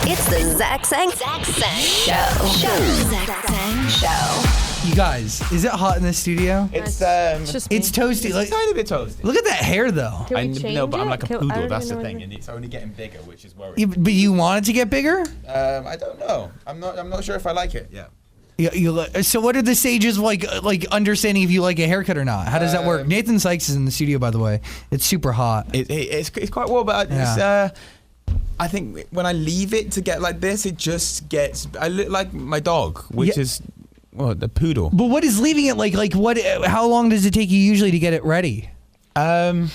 It's the Zach Sang Show. Zach Sang Show. You guys, is it hot in the studio? It's It's toasty. Like, tiny bit toasty. look at that hair, though. Can we change but I'm it? like a Can- I poodle. don't That's even the know thing, what- and it's only getting bigger, which is worrying. Yeah, but you want it to get bigger? I don't know. I'm not sure if I like it. Yeah. So what are the stages like understanding if you like a haircut or not? How does that work? Nathan Sykes is in the studio, by the way. It's super hot. It's quite well, but I think when I leave it to get like this, it just gets. I look like my dog, which is the poodle. But what is leaving it like? Like what? How long does it take you usually to get it ready? Well,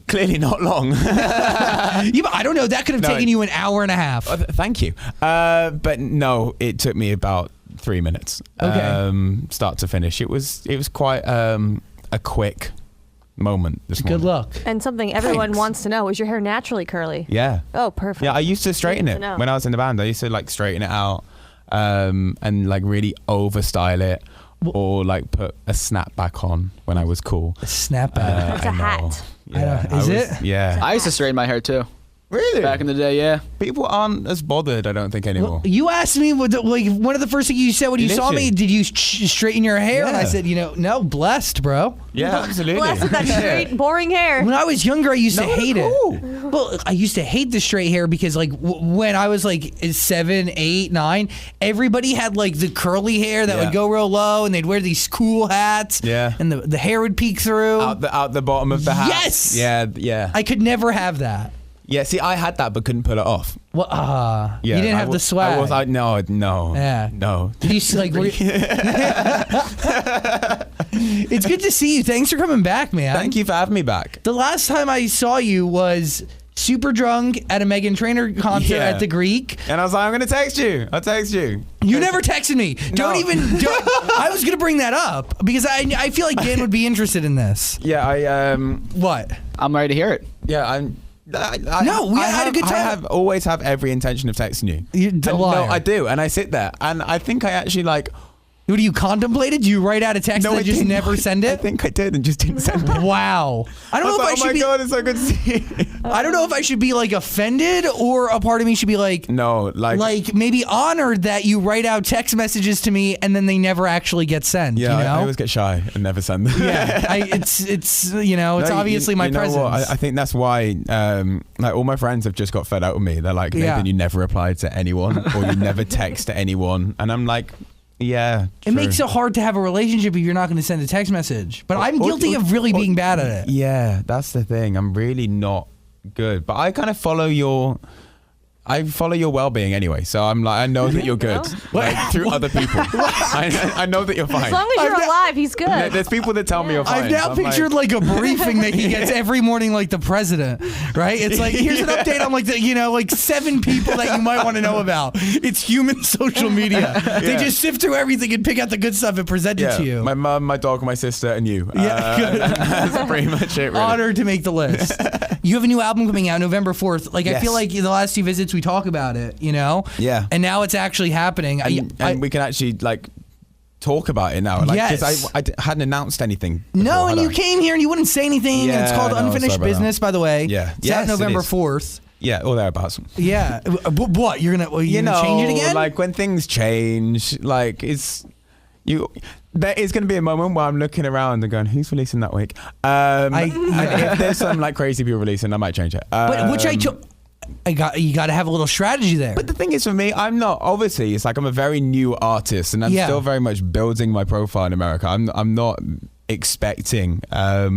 clearly not long. Yeah, but I don't know. That could have taken you an hour and a half. Thank you. But no, it took me about 3 minutes. Okay. Start to finish. It was quite a quick moment this morning. Good luck. And something everyone Thanks. wants to know, is your hair naturally curly? Yeah. Oh, perfect. Yeah, I used to straighten Good it to know. when I was in the band. I used to like straighten it out and like really overstyle it or like put a snapback on when I was cool. Snapback. That's a I know. hat. Yeah, Is it? Yeah. I used to straighten my hair too. Really? Back in the day, yeah. People aren't as bothered, I don't think, anymore. Well, you asked me like one of the first things you said when you saw me. Literally. Did you straighten your hair? And I Yeah. said, no, blessed, bro. Yeah, absolutely. Blessed with that straight, boring hair. When I was younger, I used to hate cool. it. Well, I used to hate the straight hair because, like, when I was like 7, 8, 9, everybody had like the curly hair that would go real low, and they'd wear these cool hats. Yeah. and the hair would peek through. Out the bottom of the hat. Yes! Yeah. I could never have that. Yeah, see, I had that but couldn't pull it off. Well, Yeah, you didn't have the swag. No. Yeah. No. Did you like? It's good to see you. Thanks for coming back, man. Thank you for having me back. The last time I saw you was super drunk at a Meghan Trainor concert Yeah. at the Greek. And I was like, I'm going to text you. I'll text you. You never texted me. Don't. I was going to bring that up because I feel like Dan would be interested in this. Yeah, What? I'm ready to hear it. yeah, No, we had a good time. I always have every intention of texting you. You're a And liar. no, I do, and I sit there, and I think I actually like. What do you contemplated? Do you write out a text No, and I just didn't. never send I it? think I did and just didn't send it. Wow. I don't know if I oh should my be. god, it's so good to see you. I don't know if I should be like offended or a part of me should be like. No, Like maybe honored that you write out text messages to me and then they never actually get sent. yeah, you know? I always get shy and never send them. Yeah, it's obviously my presence. I think that's why like all my friends have just got fed out with me. They're like, Nathan, Yeah. you never replied to anyone or you never text to anyone, and I'm like, yeah. It makes it hard to have a relationship if you're not going to send a text message. But I'm guilty of really being bad at it. Yeah, that's the thing. I'm really not good, but I kind of follow your well-being anyway. So I'm like, I know that you're good like, through other people. I know that you're fine. As long as you're alive, he's good. There's people that tell me you're fine. I've now so I'm pictured like a briefing that he gets every morning, like the president, right? It's like, here's an update on like like 7 people that you might want to know about. It's human social media. They just sift through everything and pick out the good stuff and present it to you. My mum, my dog, my sister, and you. Yeah, good. That's pretty much it, really. Honored to make the list. You have a new album coming out November 4th. Like, I Yes. feel like the last 2 visits we talk about it, you know? Yeah. And now it's actually happening. And we can actually like talk about it now. Like, Yes. because I hadn't announced anything. No, before, and had you I? came here and you wouldn't say anything. And it's Yeah, called I know, Unfinished sorry about Business, by the way. Yeah. It's out Yes, it November is. 4th. Yeah, or thereabouts. Yeah. What? You're going to change it again? like when things change, like there is going to be a moment where I'm looking around and going, who's releasing that week? If there's some like crazy people releasing, I might change it. But which you got to have a little strategy there. But the thing is, for me, I'm not. Obviously, it's like I'm a very new artist, and I'm still very much building my profile in America. I'm not expecting a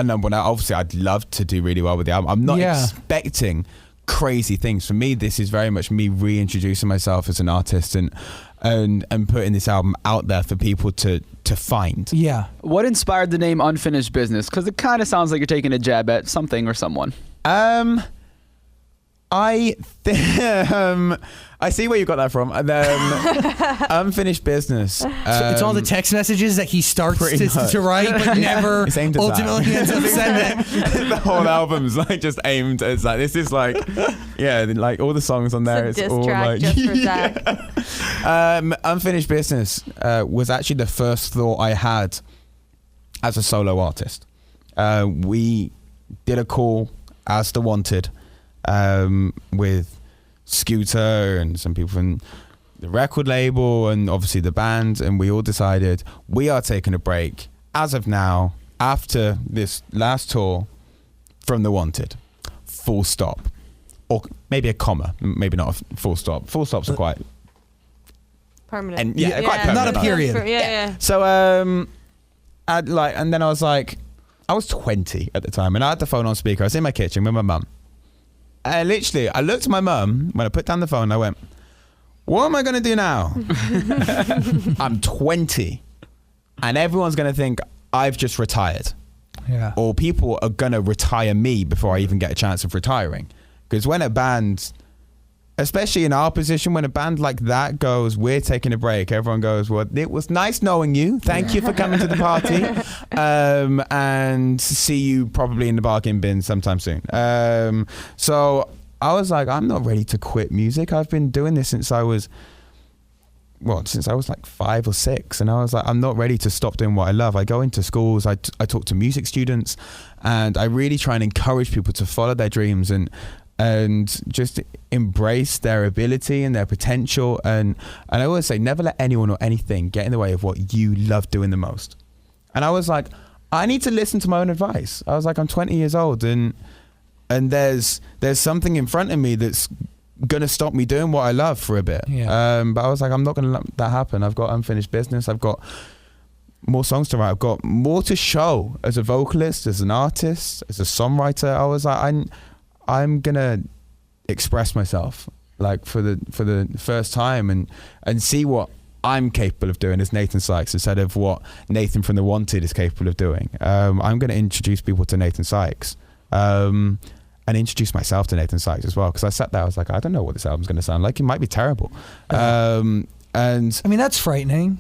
number one. Obviously, I'd love to do really well with the album. I'm not expecting crazy things. For me, this is very much me reintroducing myself as an artist and putting this album out there for people to find. Yeah. What inspired the name Unfinished Business? Because it kind of sounds like you're taking a jab at something or someone. I see where you got that from. Unfinished Business. It's all the text messages that he starts to write, but never It's aimed at ultimately ends up sending. The whole album's like just aimed. It's like this is like, like all the songs on there. It's a diss all track like just for Zach. Unfinished Business was actually the first thought I had as a solo artist. We did a call as The Wanted with Scooter and some people from the record label and obviously the band, and we all decided we are taking a break as of now after this last tour from The Wanted. Full stop. Or maybe a comma, maybe not a full stop. Full stops are quite permanent. And quite permanent. Not a period. So and then I was like, I was 20 at the time, and I had the phone on speaker. I was in my kitchen with my mum. I looked at my mum when I put down the phone. I went, "What am I going to do now?" I'm 20, and everyone's going to think I've just retired. Yeah. Or people are going to retire me before I even get a chance of retiring. Because when a band, especially in our position, when a band like that goes, we're taking a break, everyone goes, well, it was nice knowing you. Thank you for coming to the party. And see you probably in the bargain bin sometime soon. So I was like, I'm not ready to quit music. I've been doing this since I was like 5 or 6, and I was like, I'm not ready to stop doing what I love. I go into schools, I talk to music students, and I really try and encourage people to follow their dreams and just embrace their ability and their potential. And I always say, never let anyone or anything get in the way of what you love doing the most. And I was like, I need to listen to my own advice. I was like, I'm 20 years old, and there's something in front of me that's gonna stop me doing what I love for a bit. But I was like, I'm not gonna let that happen. I've got unfinished business. I've got more songs to write. I've got more to show as a vocalist, as an artist, as a songwriter. I was like, I'm gonna express myself like for the first time and see what I'm capable of doing as Nathan Sykes instead of what Nathan from The Wanted is capable of doing. I'm gonna introduce people to Nathan Sykes. And introduce myself to Nathan Sykes as well, because I sat there, I was like, I don't know what this album's going to sound like. It might be terrible. And I mean, that's frightening.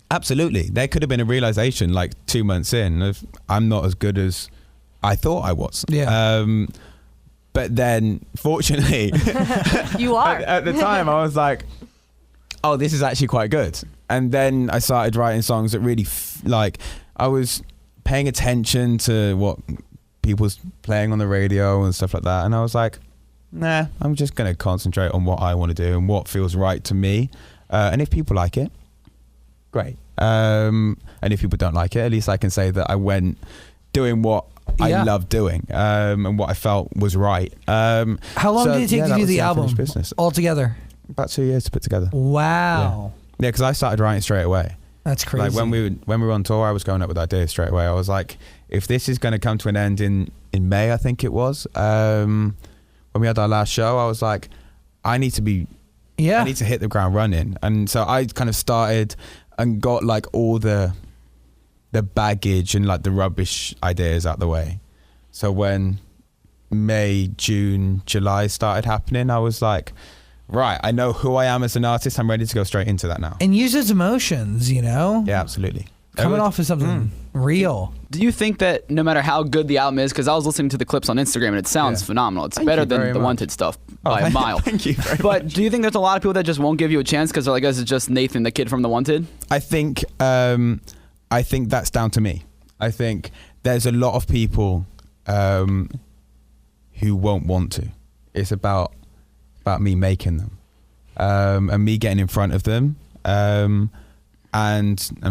Absolutely. There could have been a realization like 2 months in of I'm not as good as I thought I was. But then fortunately you are at the time I was like, oh, this is actually quite good. And then I started writing songs that really I was paying attention to what people's playing on the radio and stuff like that, and I was like, nah, I'm just gonna concentrate on what I want to do and what feels right to me, and if people like it, great, and if people don't like it, at least I can say that I went doing what I love doing, and what I felt was right. How long did it take to do the album altogether? About 2 years to put together. Wow. Yeah, because I started writing straight away. That's crazy. Like when we were on tour, I was going up with ideas straight away. I was like, if this is going to come to an end in May, I think it was, when we had our last show, I was like, I need to hit the ground running. And so I kind of started and got like all the baggage and like the rubbish ideas out the way. So when May, June, July started happening, I was like, right, I know who I am as an artist. I'm ready to go straight into that now. And use those emotions, you know? Yeah, absolutely. Coming off of something real. Do you think that no matter how good the album is, because I was listening to the clips on Instagram and it sounds phenomenal. It's better than the Wanted stuff by a mile. Thank you very But much. do you think there's a lot of people that just won't give you a chance because they're like, this is just Nathan, the kid from The Wanted? I think that's down to me. I think there's a lot of people who won't want to. It's about me making them, and me getting in front of them, and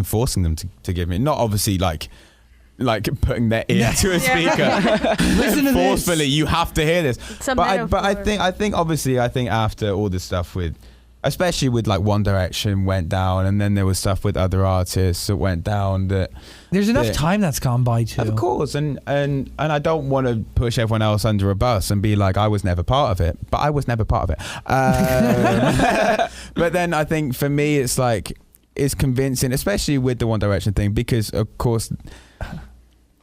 forcing them to give me, not obviously like putting their ear to a speaker. Listen to forcefully, this. you have to hear this. But I think after all this stuff with, especially with like One Direction went down, and then there was stuff with other artists that went down. There's enough time that's gone by too. Of course, and I don't want to push everyone else under a bus and be like, I was never part of it, but I was never part of it. But then I think for me, it's like, it's convincing, especially with the One Direction thing, because of course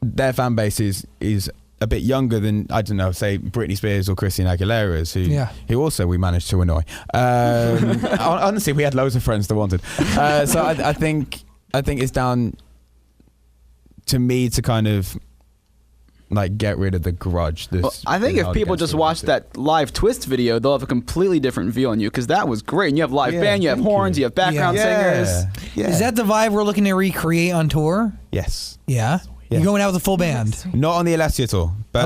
their fan base is a bit younger than, I don't know, say Britney Spears or Christina Aguilera's, who also we managed to annoy. Honestly, we had loads of friends that wanted. So I think it's down to me to kind of like get rid of the grudge. I think if people just watch that live Twist video, they'll have a completely different view on you, because that was great. And you have live band, you have horns, you have background singers. Yeah. Is that the vibe we're looking to recreate on tour? Yes. Yeah. You're going out with a full band. Not on the Alessia tour, but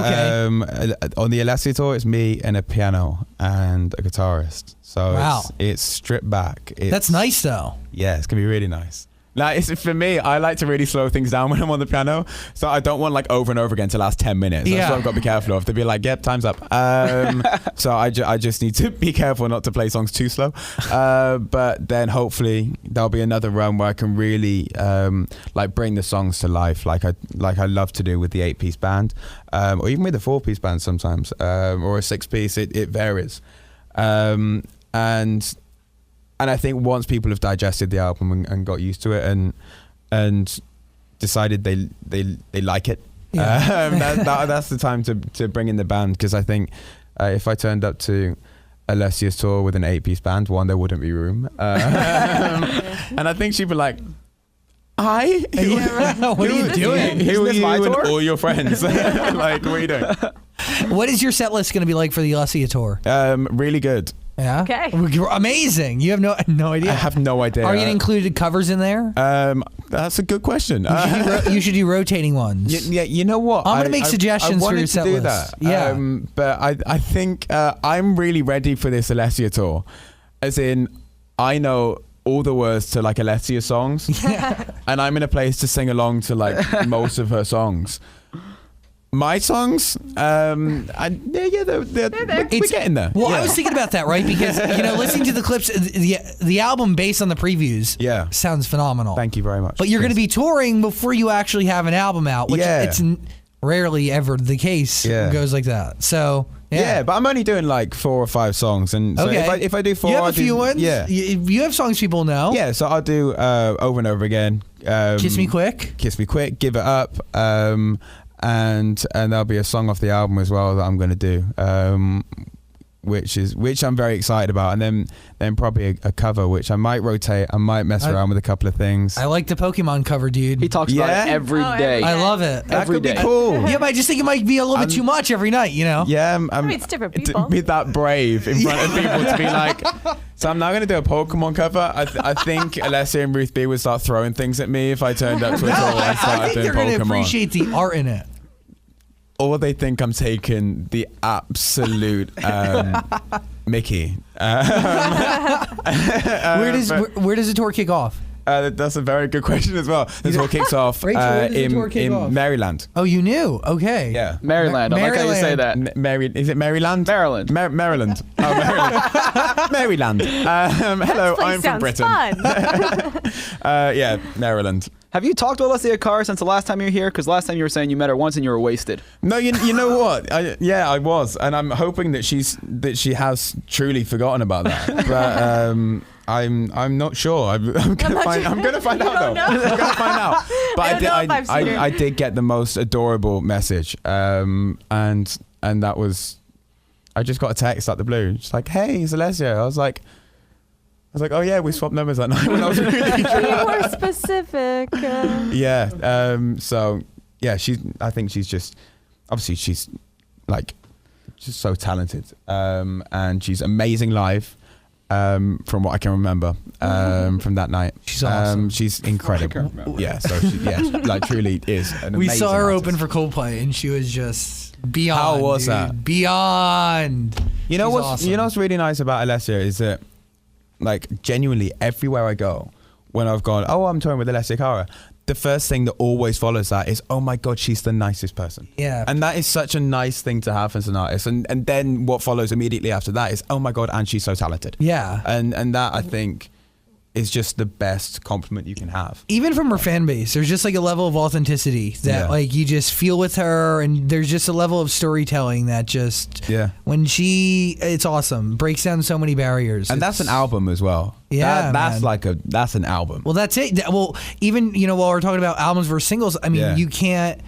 on the Alessia tour, it's me and a piano and a guitarist. So it's stripped back. That's nice though. Yeah, it's gonna be really nice. Like, for me, I like to really slow things down when I'm on the piano, so I don't want like over and over again to last 10 minutes. That's what I've got to be careful of. To be like, yep, time's up. So I just need to be careful not to play songs too slow. But then hopefully there'll be another run where I can really like bring the songs to life, like I love to do with the 8-piece band, or even with the 4-piece band sometimes, or a 6-piece. It varies. And I think once people have digested the album and got used to it and decided they like it, that's the time to bring in the band. Because I think if I turned up to Alessia's tour with an 8-piece band, one, there wouldn't be room. And I think she'd be like, hi? What are you doing? Who are you and all your friends? Like, what are you doing? What is your set list going to be like for the Alessia tour? Really good. Yeah. Okay. Amazing. You have no idea. I have no idea. Are you included covers in there? That's a good question. You should do rotating ones. Yeah, you know what? I'm going to make suggestions for your set list. That. Yeah. But I think I'm really ready for this Alessia tour. As in, I know all the words to like Alessia songs. And I'm in a place to sing along to like most of her songs. My songs, we're getting there. Well, I was thinking about that, right? Because, listening to the clips, the album based on the previews sounds phenomenal. Thank you very much. But you're going to be touring before you actually have an album out, which it's rarely ever the case. It goes like that. So, yeah, but I'm only doing like 4 or 5 songs. And so if I do 4, you have a few ones? Yeah. You have songs people know? Yeah, so I'll do Over and Over Again. Kiss Me Quick. Give It Up. And there'll be a song off the album as well that I'm going to do, which I'm very excited about, and then probably a cover which I might rotate. I might mess around with a couple of things. I like the Pokemon cover, dude. He talks about it every day. I love it. That could be cool. Yeah, but I just think it might be a little bit too much every night, Yeah, I mean, it's different people. To be that brave in front of people to be like. So I'm now going to do a Pokemon cover. I think Alessia and Ruth B would start throwing things at me if I turned up to a tour and started doing they're going to Pokemon. appreciate the art in it. Or they think I'm taking the absolute Mickey. Where does the tour kick off? That's a very good question as well. The tour kicks off in Maryland. Oh, you knew? Okay. Yeah. Maryland. I like how you say that. Is it Maryland? Maryland. Maryland. Oh, Maryland. Hello, I'm from Britain. Fun. Yeah, Maryland. Have you talked to Alessia Cara since the last time you were here? Because last time you were saying you met her once and you were wasted. No, you know what? I was, and I'm hoping that she has truly forgotten about that. But I'm not sure. I'm gonna find out though. I'm gonna find out. But I did get the most adorable message, and that was, I just got a text out the blue. Just like, hey, it's Alessia. I was like, oh yeah, we swapped numbers that night when I was really drunk. Be more specific. Yeah. So yeah, I think she's just, obviously she's like just so talented, and she's amazing live. From what I can remember, from that night, she's awesome. She's incredible. Yeah. So she like truly is. We saw her artist. open for Coldplay, and she was just beyond. How was that? Beyond. You know what's awesome. You know what's really nice about Alessia is that, like, genuinely everywhere I go, when I've gone, oh, I'm touring with Alessia Cara, the first thing that always follows that is, oh my God, she's the nicest person. Yeah. And that is such a nice thing to have as an artist. And then what follows immediately after that is, oh my God, and she's so talented. Yeah. And that, I think, is just the best compliment you can have. Even from her fan base, there's just like a level of authenticity that like you just feel with her, and there's just a level of storytelling that just when it's awesome, breaks down so many barriers. And that's an album as well. Yeah, that's an album. Well, that's it. Well, even while we're talking about albums versus singles, I mean, you can't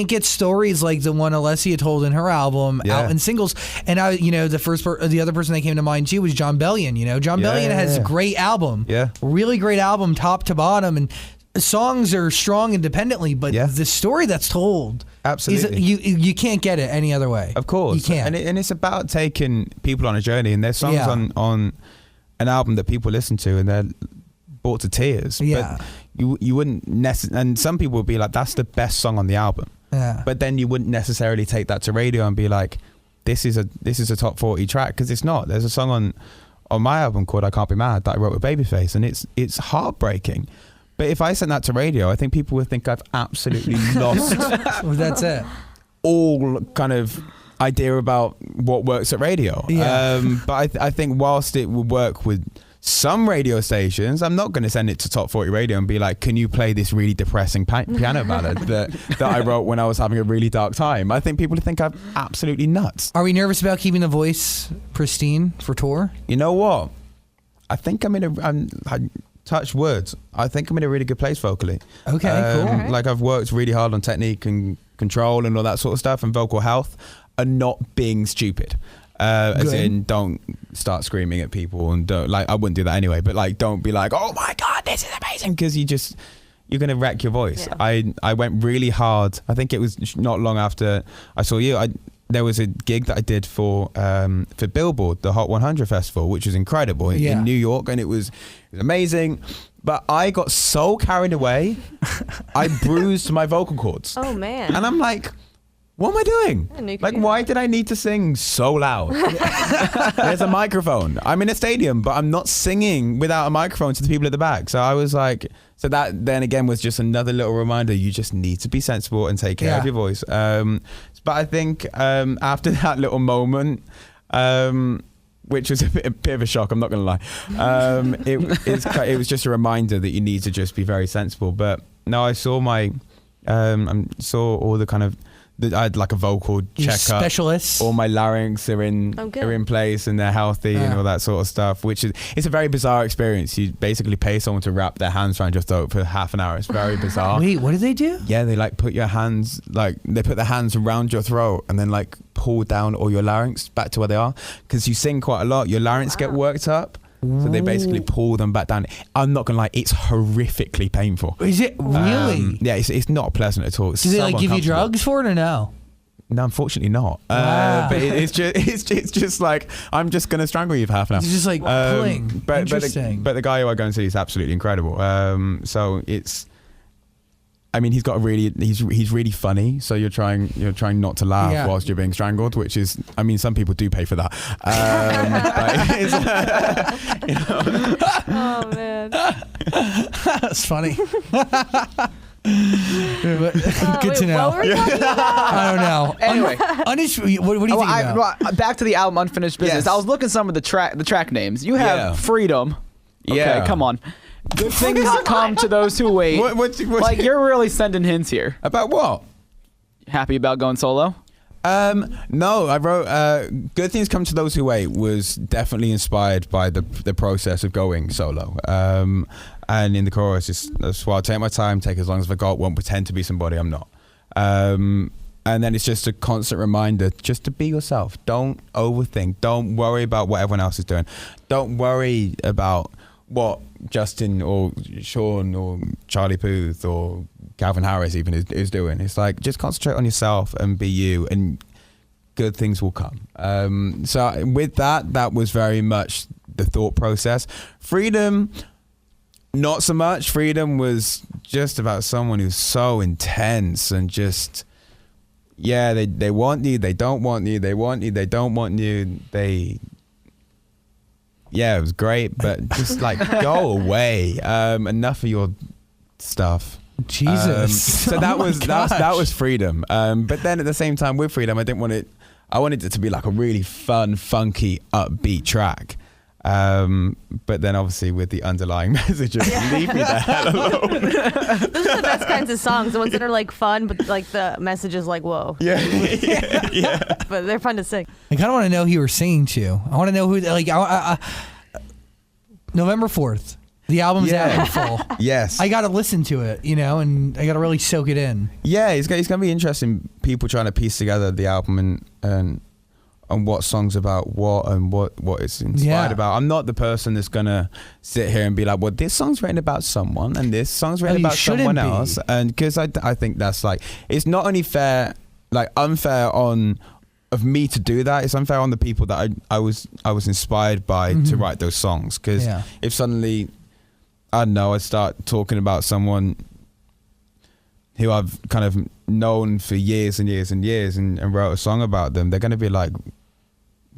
get stories like the one Alessia told in her album out in singles. And the other person that came to mind too was John Bellion. John Bellion has a great album, really great album, top to bottom, and songs are strong independently. But the story that's told, absolutely, you can't get it any other way. Of course, you can't. And it's about taking people on a journey. And there's songs on an album that people listen to, and brought to tears. Yeah. But you wouldn't necessarily, and some people would be like, that's the best song on the album. Yeah. But then you wouldn't necessarily take that to radio and be like, this is a top 40 track, because it's not. There's a song on my album called I Can't Be Mad that I wrote with Babyface, and it's heartbreaking. But if I sent that to radio, I think people would think I've absolutely lost Well, that's it. all kind of idea about what works at radio. Yeah. But I think whilst it would work with some radio stations, I'm not going to send it to Top 40 Radio and be like, can you play this really depressing piano ballad that I wrote when I was having a really dark time? I think people would think I'm absolutely nuts. Are we nervous about keeping the voice pristine for tour? You know what? I think I touch words. I think I'm in a really good place vocally. Okay, cool. Like I've worked really hard on technique and control and all that sort of stuff, and vocal health, and not being stupid. As in, don't start screaming at people, and don't, like, I wouldn't do that anyway, but like, don't be like, oh my God, this is amazing, because you're going to wreck your voice. Yeah. I went really hard. I think it was not long after I saw you. There was a gig that I did for Billboard, the Hot 100 Festival, which was incredible in New York, and it was amazing. But I got so carried away, I bruised my vocal cords. Oh man. And I'm like, what am I doing? I didn't know you could Like, do why that. did I need to sing so loud? There's a microphone. I'm in a stadium, but I'm not singing without a microphone to the people at the back. So I was like, so that then again was just another little reminder. You just need to be sensible and take care of your voice. But I think after that little moment, which was a bit of a shock, I'm not going to lie. It was just a reminder that you need to just be very sensible. But no, I saw saw all the kind of, I had like a vocal checkup. Specialists. All my larynx are in place and they're healthy and all that sort of stuff, it's a very bizarre experience. You basically pay someone to wrap their hands around your throat for half an hour. It's very bizarre. Wait, what do they do? Yeah, they like put their hands around your throat and then like pull down all your larynx back to where they are, because you sing quite a lot. Your larynx get worked up. So they basically pull them back down. I'm not gonna lie, it's horrifically painful. Is it really? Yeah, it's not pleasant at all. Do they like give you drugs for it or no? No, unfortunately not. Wow. But it's just like, I'm just gonna strangle you for half an hour. It's just like pulling. Interesting. But the guy who I go and see is absolutely incredible. So it's, I mean, he's really funny. So you're trying not to laugh whilst you're being strangled, which is, I mean, some people do pay for that. But Oh man. That's funny. Good Wait, to know. what were we talking about? I don't know. Anyway. What do you think about? Back to the album Unfinished Business. Yes. I was looking some of the track names. You have Freedom. Okay, Yeah. come on. Good things come to those who wait. What Like, you're really sending hints here. about what? Happy about going solo? No, I wrote Good Things Come to Those Who Wait was definitely inspired by the process of going solo. And in the chorus, that's why I'll take my time, take as long as I got, won't pretend to be somebody I'm not. And then it's just a constant reminder just to be yourself. Don't overthink. Don't worry about what everyone else is doing. Don't worry about what Justin or Sean or Charlie Puth or Calvin Harris even is doing. It's like, just concentrate on yourself and be you, and good things will come. So with that was very much the thought process. Freedom, not so much. Freedom was just about someone who's so intense and just, they want you, they don't want you, they want you, they don't want you, it was great, but just like, go away. Enough of your stuff. Jesus. So that Oh my that was gosh. Freedom. But then at the same time with Freedom, I wanted it to be like a really fun, funky, upbeat track. But then obviously with the underlying message of leave me the hell alone. Those are the best kinds of songs. The ones that are like fun, but like the message is like, whoa. Yeah. But they're fun to sing. I kind of want to know who you were singing to. I want to know who, like, November 4th. The album's out in full. Yes. I got to listen to it, and I got to really soak it in. Yeah, it's going to be interesting, people trying to piece together the album and what songs about what and what it's inspired about. I'm not the person that's going to sit here and be like, well, this song's written about someone and this song's written you about shouldn't someone be. else. And because I think that's like, it's not only fair, like unfair of me to do that, it's unfair on the people that I was inspired by to write those songs. Because if suddenly I don't know, I start talking about someone who I've kind of known for years and years and years and wrote a song about them, they're going to be like,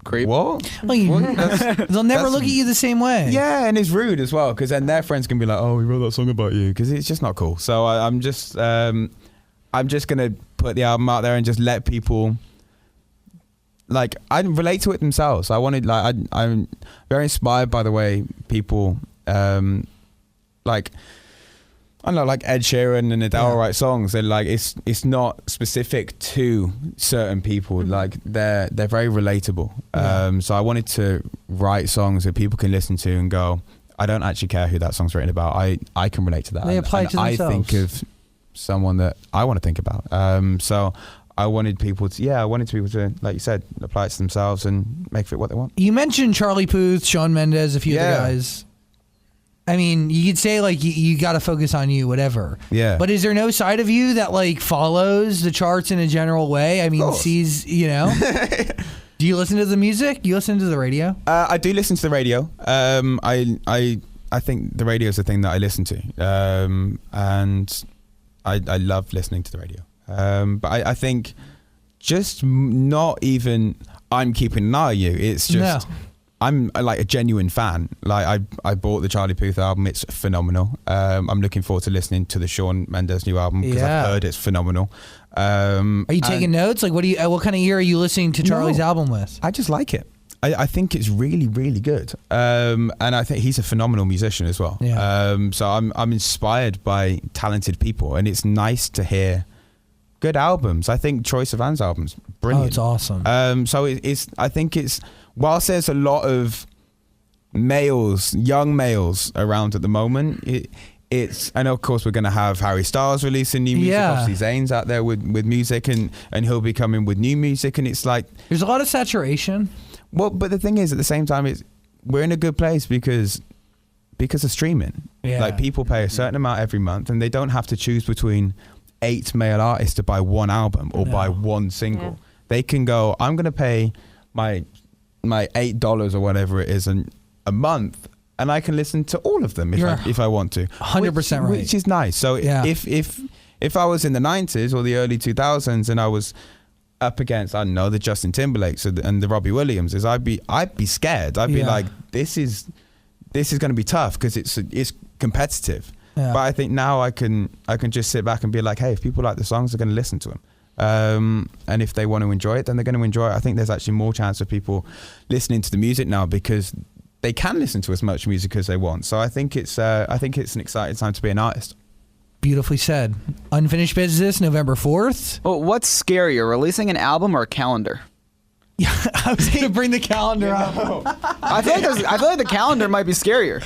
creep. What? They'll never look at you the same way. Yeah, and it's rude as well, because then their friends can be like, oh, we wrote that song about you, because it's just not cool. So I'm just going to put the album out there and just let people, like, I relate to it themselves. I wanted, like, I'm very inspired by the way people, like, I don't know, like Ed Sheeran and Adele write songs. They're like, it's not specific to certain people. Like they're very relatable. So I wanted to write songs that people can listen to and go, I don't actually care who that song's written about. I can relate to that. They apply to themselves. I think of someone that I want to think about. So I wanted people to, like you said, apply it to themselves and make it what they want. You mentioned Charlie Puth, Shawn Mendes, a few other guys. I mean, you could say like you got to focus on you, whatever. Yeah. But is there no side of you that like follows the charts in a general way? I mean, sees, you know. Do you listen to the music? You listen to the radio? I do listen to the radio. I think the radio is the thing that I listen to, and I love listening to the radio. But I think just not even I'm keeping an eye on you. It's just. No. I'm like a genuine fan. Like I bought the Charlie Puth album. It's phenomenal. I'm looking forward to listening to the Shawn Mendes new album because I've heard it's phenomenal. Are you taking notes? Like what kind of year are you listening to Charlie's album with? I just like it. I think it's really, really good. And I think he's a phenomenal musician as well. Yeah. So I'm inspired by talented people, and it's nice to hear good albums. I think Troye Sivan's album's brilliant. Oh, it's awesome. So I think it's, whilst there's a lot of young males around at the moment, it's, and of course we're going to have Harry Styles releasing new music. Yeah. Obviously Zayn's out there with music, and he'll be coming with new music, and it's like there's a lot of saturation. Well, but the thing is, at the same time, we're in a good place because of streaming. Yeah. Like people pay a certain amount every month, and they don't have to choose between 8 male artists to buy one album or buy one single. Yeah. They can go, I'm going to pay my $8 or whatever it is a month, and I can listen to all of them if I want to. 100% right. Which is nice. So if I was in the 90s or the early 2000s and I was up against, I don't know, the Justin Timberlakes and the Robbie Williamses, I'd be scared. I'd be like, this is going to be tough because it's competitive. Yeah. But I think now I can just sit back and be like, hey, if people like the songs, they're going to listen to them. And if they want to enjoy it, then they're going to enjoy it. I think there's actually more chance of people listening to the music now because they can listen to as much music as they want. So I think it's an exciting time to be an artist. Beautifully said. Unfinished Business, November 4th. Well, what's scarier, releasing an album or a calendar? Yeah, I was going to bring the calendar up. I feel like the calendar might be scarier.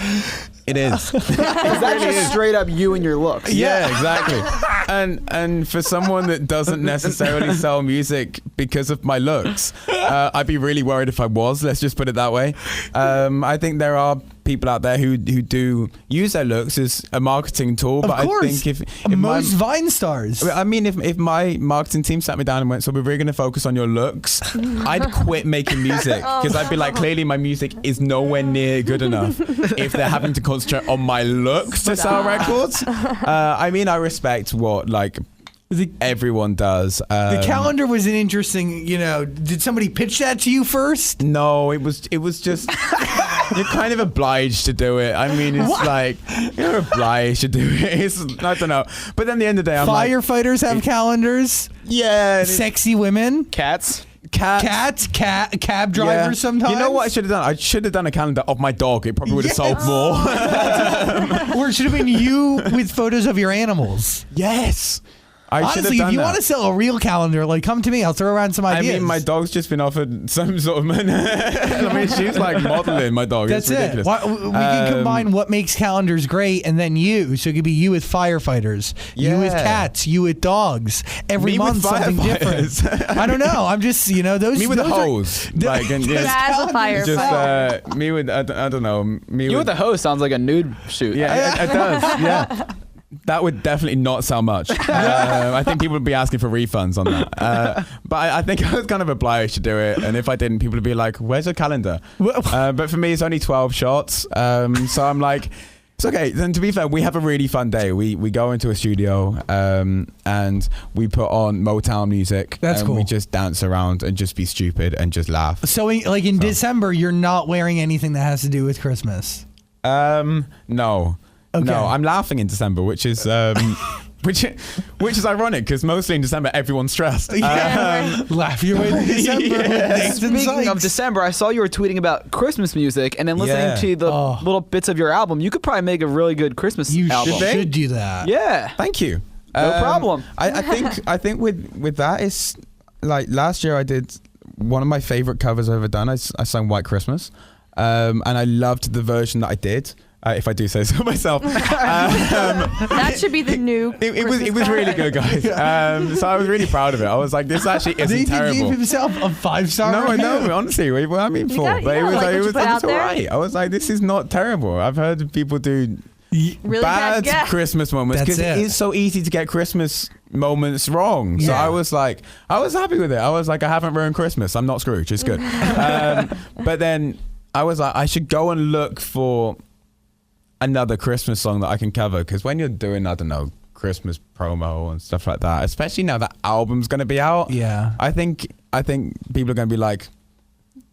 It is. That's just straight up you and your looks. Yeah, exactly. And for someone that doesn't necessarily sell music because of my looks, I'd be really worried if I was. Let's just put it that way. I think there are people out there who do use their looks as a marketing tool. But I think if most Vine stars. I mean, if my marketing team sat me down and went, so we're really going to focus on your looks, I'd quit making music because I'd be like, clearly my music is nowhere near good enough if they're having to concentrate on my looks to sell records. I mean, I respect what everyone does. The calendar was an interesting, did somebody pitch that to you first? No, it was just you're kind of obliged to do it. I mean, it's like you're obliged to do it. I don't know. But then at the end of the day, firefighters have calendars. Yeah. Sexy women. Cats. Cab drivers sometimes. You know what I should have done? I should have done a calendar of my dog. It probably would have sold more. Or it should have been you with photos of your animals. Yes. Honestly, if you want to sell a real calendar, come to me. I'll throw around some ideas. I mean, my dog's just been offered some sort of... I mean, she's like modeling my dog. That's it's ridiculous. We can combine what makes calendars great and then you. So it could be you with firefighters, you with cats, you with dogs. Every month something different. I don't know. I'm just, those... Me with a hose. As a firefighter. Just me with, I don't know. You with a hose sounds like a nude shoot. Yeah, it does. Yeah. That would definitely not sell much. I think people would be asking for refunds on that. But I think I was kind of obliged to do it. And if I didn't, people would be like, where's your calendar? But for me, it's only 12 shots. So I'm like, It's okay. Then to be fair, we have a really fun day. We go into a studio and we put on Motown music. That's cool. We just dance around and just be stupid and just laugh. So like in December, you're not wearing anything that has to do with Christmas. No. Okay. No, I'm laughing in December, which is which is ironic because mostly in December everyone's stressed. Laugh your way to December. Nathan Speaking of Sykes. December, I saw you were tweeting about Christmas music, and then listening to the little bits of your album. You could probably make a really good Christmas album. You should do that. Yeah. Thank you. No problem. I think with that, it's like last year I did one of my favorite covers I've ever done. I sang White Christmas, and I loved the version that I did. If I do say so myself. That should be the new. It was really good, guys. So I was really proud of it. I was like, this actually isn't terrible. He gave himself a 5-star. No, I know. Honestly, what I mean for, but it was out there. alright. I was like, this is not terrible. I've heard people do Really bad bad Christmas moments because it is so easy to get Christmas moments wrong. So I was like, I was happy with it. I was like, I haven't ruined Christmas. I'm not Scrooge. It's good. But then I was like, I should go and look for another Christmas song that I can cover, because when you're doing, I don't know, Christmas promo and stuff like that, especially now that album's going to be out, I think people are going to be like,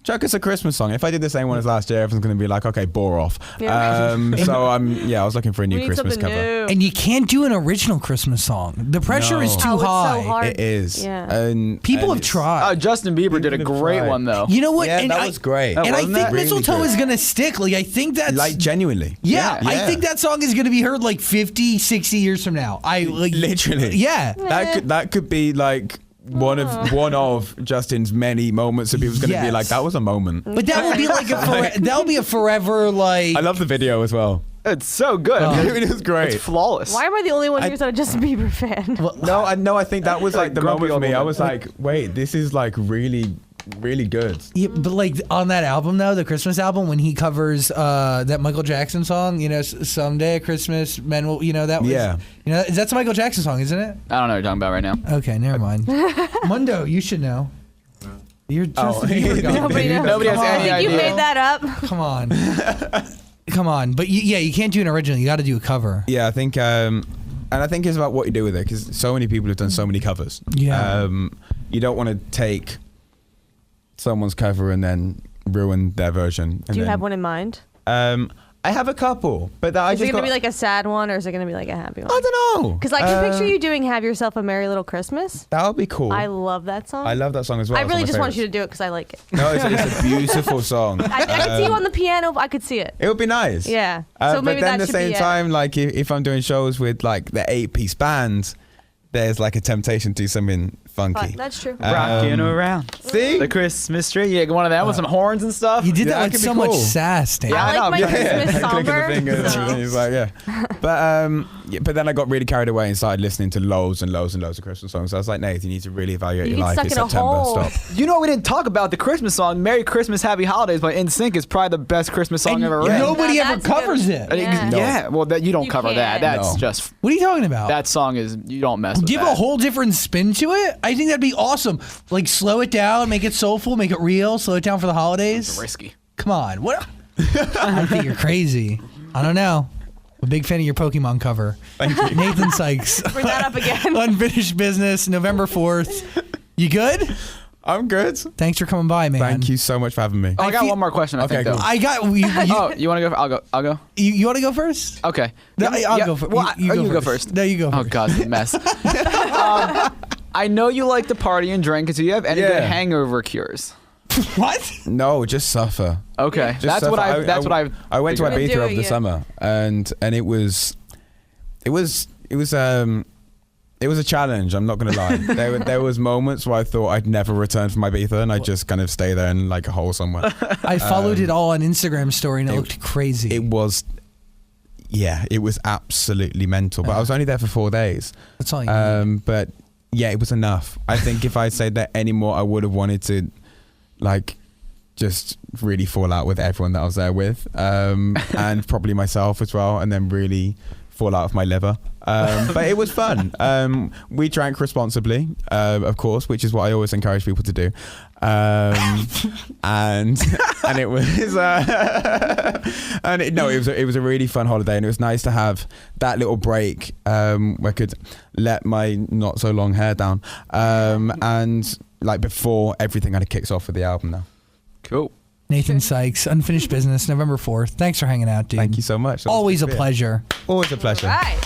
chuck us a Christmas song. If I did the same one as last year, everyone's going to be like, okay, bore off. Yeah. So I was looking for a new Christmas cover. New. And you can't do an original Christmas song. The pressure is too high. So hard. It is. Yeah. And People have tried. Justin Bieber did a great one though. You know what? Yeah, and that was great. And I Wasn't think that Mistletoe really is good? going to stick. Like, I think that's... Like, genuinely. Yeah, I think that song is going to be heard like 50, 60 years from now. Literally. Yeah. That could be like one of Justin's many moments that people's going to be like, that was a moment. But that will be like that'll be a forever like... I love the video as well. It's so good. It was great. It's flawless. Why am I the only one who's not a Justin Bieber fan? I think that was like the grumpy moment for me. old I was like, wait, this is like really, really good. Yeah, but like on that album though, the Christmas album, when he covers that Michael Jackson song, you know, someday at Christmas men will, you know, that was, you know, that's a Michael Jackson song, isn't it? I don't know what you're talking about right now. Okay, never mind. Mundo, you should know. You're Justin Bieber guy. Nobody knows. Nobody has any I think you idea. made that up. Come on. Come on. But you can't do an original. You got to do a cover. Yeah, I think, and I think it's about what you do with it, because so many people have done so many covers. Yeah. You don't want to take someone's cover and then ruin their version. Do you have one in mind? I have a couple, but Is it going to be like a sad one, or is it going to be like a happy one? I don't know. Because I can picture you doing "Have Yourself a Merry Little Christmas." That would be cool. I love that song. I love that song as well. I It's one really of my just want you favorites. to do it because I like it. No, it's a beautiful song. I could see you on the piano. I could see it. It would be nice. Yeah. So maybe but then that at the should same be time, like if I'm doing shows with like the 8-piece band, there's like a temptation to do something funky. That's true. Rocking around. See? The Christmas tree. Yeah, one of them with some horns and stuff. You did Yeah, that that with could be so much cool. sass, Dan. I like my Christmas Clicking the somber. fingers. so- He's like, but then I got really carried away and started listening to loads and loads and loads of Christmas songs. I was like, Nate, you need to really evaluate You your get life. stuck It's in a September. hole. Stop. You know what we didn't talk about? The Christmas song, Merry Christmas, Happy Holidays by NSYNC is probably the best Christmas song ever written. Nobody Now ever that's good. covers it. Yeah. Yeah, well, you don't You cover that. can't. That's No. just, What are you talking about? that song is, you don't mess with Give that. a whole different spin to it. I think that'd be awesome. Like slow it down, make it soulful, make it real, slow it down for the holidays. Risky. Come on. What? I think you're crazy. I don't know. I'm a big fan of your Pokemon cover. Thank you. Nathan Sykes. Bring that up again. Unfinished Business, November 4th. You good? I'm good. Thanks for coming by, man. Thank you so much for having me. Oh, I got feel- one more question, I Okay, think, though. cool. I got you. Oh, you want to go? I'll go. You want to go first? Okay. No, I'll go first. Well, you go first. No, you go Oh, first. God, the mess. I know you like to party and drink. Do you have any good Yeah. hangover cures? What? No, just suffer. Okay, Just that's suffer. what I went to figured. Ibiza Do over it, the yeah. summer, and it was a challenge. I'm not gonna lie. There was moments where I thought I'd never return from Ibiza, and I just kind of stay there in like a hole somewhere. I followed it all on Instagram story and it looked crazy. It was absolutely mental. But I was only there for 4 days. That's all you need. But yeah, it was enough. I think if I stayed there anymore, I would have wanted to like just really fall out with everyone that I was there with, and probably myself as well, and then really fall out of my liver. But it was fun. We drank responsibly, of course, which is what I always encourage people to do. And it was it was a really fun holiday, and it was nice to have that little break where I could let my not so long hair down, and like before everything kind of kicks off with the album now. Cool. Nathan Sykes, Unfinished Business, November 4th. Thanks for hanging out, dude. Thank you so much. Always a pleasure. Always a pleasure. Right.